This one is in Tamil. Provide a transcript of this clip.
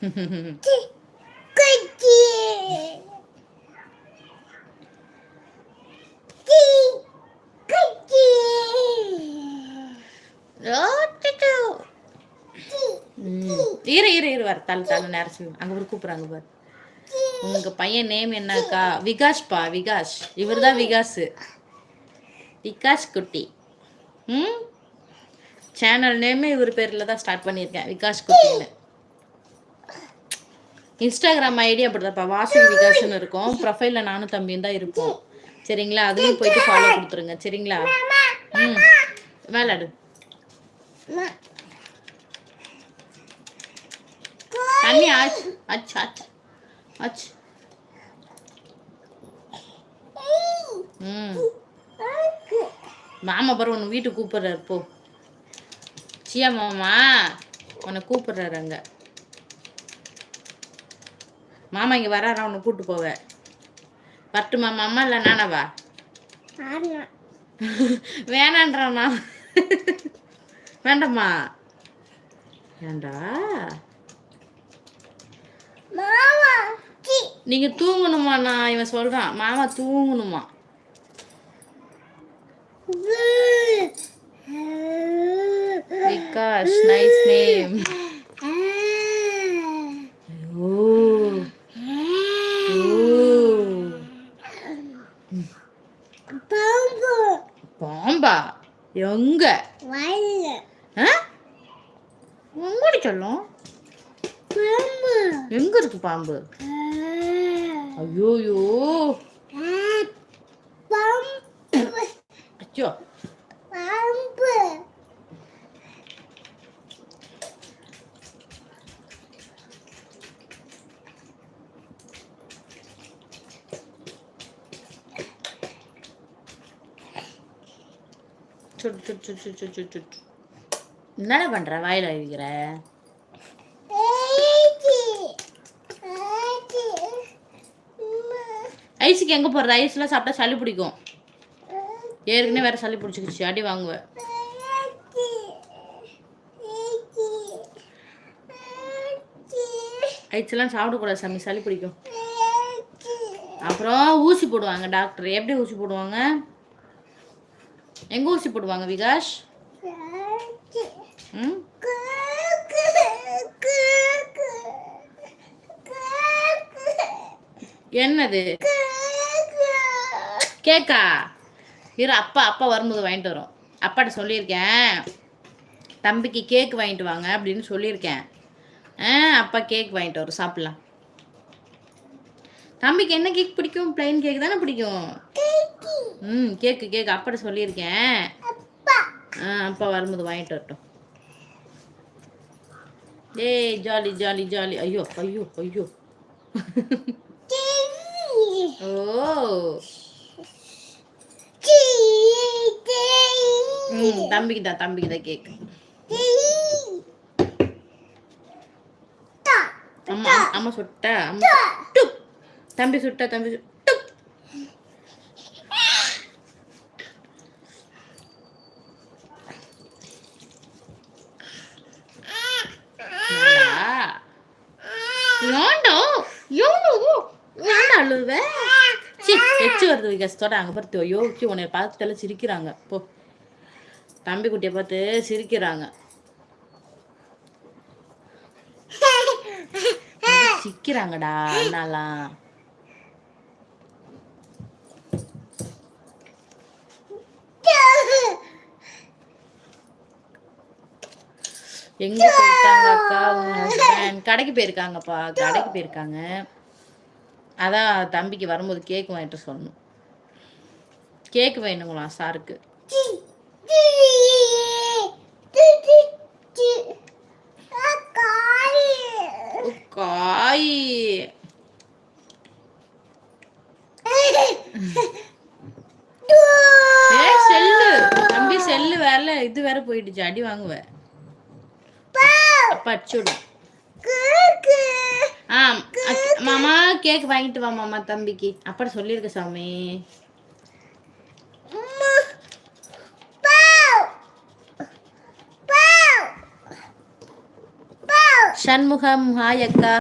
இரு வர தலை நேரம் அங்க ஒரு கூப்பிடுறாங்க பாரு. உங்க பையன் நேம் என்னக்கா? விகாஷ்பா, விகாஷ். இவர் தான் விகாஸ், விகாஷ் குட்டி. சேனல் நேமே இவர் பேரில் தான் ஸ்டார்ட் பண்ணியிருக்கேன், விகாஷ் குட்டின்னு. இன்ஸ்டாகிராம் ஐடி அப்படிதான்ப்பா, வாசல் விகாஷ்னு இருக்கும். ப்ரொஃபைலில் நானும் தம்பியும் தான் இருப்போம். சரிங்களா? அதுலேயும் போயிட்டு ஃபாலோ கொடுத்துருங்க. சரிங்களா? விளாடு. தண்ணி ஆச்சு ஆச்சு ஆச்சு ஆச்சு. மாமா பாரு உன்னை வீட்டுக்கு கூப்பிடுறாரு போ. சியா மாமா உன்னை கூப்பிடுறாரு அங்க. மாமா இங்க வராரா? உன்னை கூப்பிட்டு போவ. வரட்டுமா மாமா? இல்லை நானாவா? வேணான்றானா? வேண்டாமா? ஏண்டா நீங்க தூங்கணுமா? நான் இவன் சொல்றான் மாமா தூங்கணுமா. Vikash nice name. பாம்பா? எங்க உங்கடி சொல்லும். எங்க இருக்கு பாம்பு? ஐயோயோ அச்சோ. என்ன பண்ற? வாயில அழிக்கிற. ஐஸுக்கு எங்க போறது? ஐஸ்லாம் சாப்பிட்டா சளி பிடிக்கும். ஏற்கனவே வேற சளி பிடிச்சிக்கிச்சு, அடி வாங்குவேன். ஐஸ்லாம் சாப்பிடக்கூடாது சாமி, சளி பிடிக்கும். அப்புறம் ஊசி போடுவாங்க டாக்டர். எப்படி ஊசி போடுவாங்க? எங்க ஊசி போடுவாங்க விகாஷ்? என்னது கேக்கா? இரு அப்பா வரும்போது வாங்கிட்டு வரோம். அப்பாட்ட சொல்லியிருக்கேன் தம்பிக்கு கேக் வாங்கிட்டு வாங்க அப்படின்னு சொல்லியிருக்கேன். அப்பா கேக் வாங்கிட்டு வரும், சாப்பிடலாம். தம்பிக்கு என்ன கேக் பிடிக்கும்? பிளைன் கேக் தானே பிடிக்கும். கேக்கு அப்பாட்ட சொல்லியிருக்கேன். அப்பா வரும்போது வாங்கிட்டு வரட்டும். ஏய் ஜாலி ஜாலி ஜாலி. ஐயோ ஐயோ ஐயோ. ஓ தம்பிக்கு தான் கேக். அம்மா சுட்டா தம்பி சுட்டா எச்சு வருது விகாசத்தோட. அங்கே பார்த்து ஐயோ உன்னை பார்த்து சிரிக்கிறாங்க. போ தம்பி குட்டியை பார்த்து சிரிக்கிறாங்க. சிக்கிறாங்கடா அண்ணாலாம். எங்க போயிட்டாங்க அக்கா? கடைக்கு போயிருக்காங்கப்பா, கடைக்கு போயிருக்காங்க. அதான் தம்பிக்கு வரும்போது கேக் வாங்கிட்டு சொல்லணும். கேக் வேணுங்களாம் சாருக்கு. காய் செல்லு தம்பி, செல்லு வேற இது வேற போயிடுச்சு, அடி வாங்குவேன். அப்பா அடிச்சுடும். மாமா கேக் வாங்கிட்டு வா மாமா தம்பிக்கு. அப்படி சொல்லியிருக்க சாமி. சண்முகம் ஹாய் அக்கா.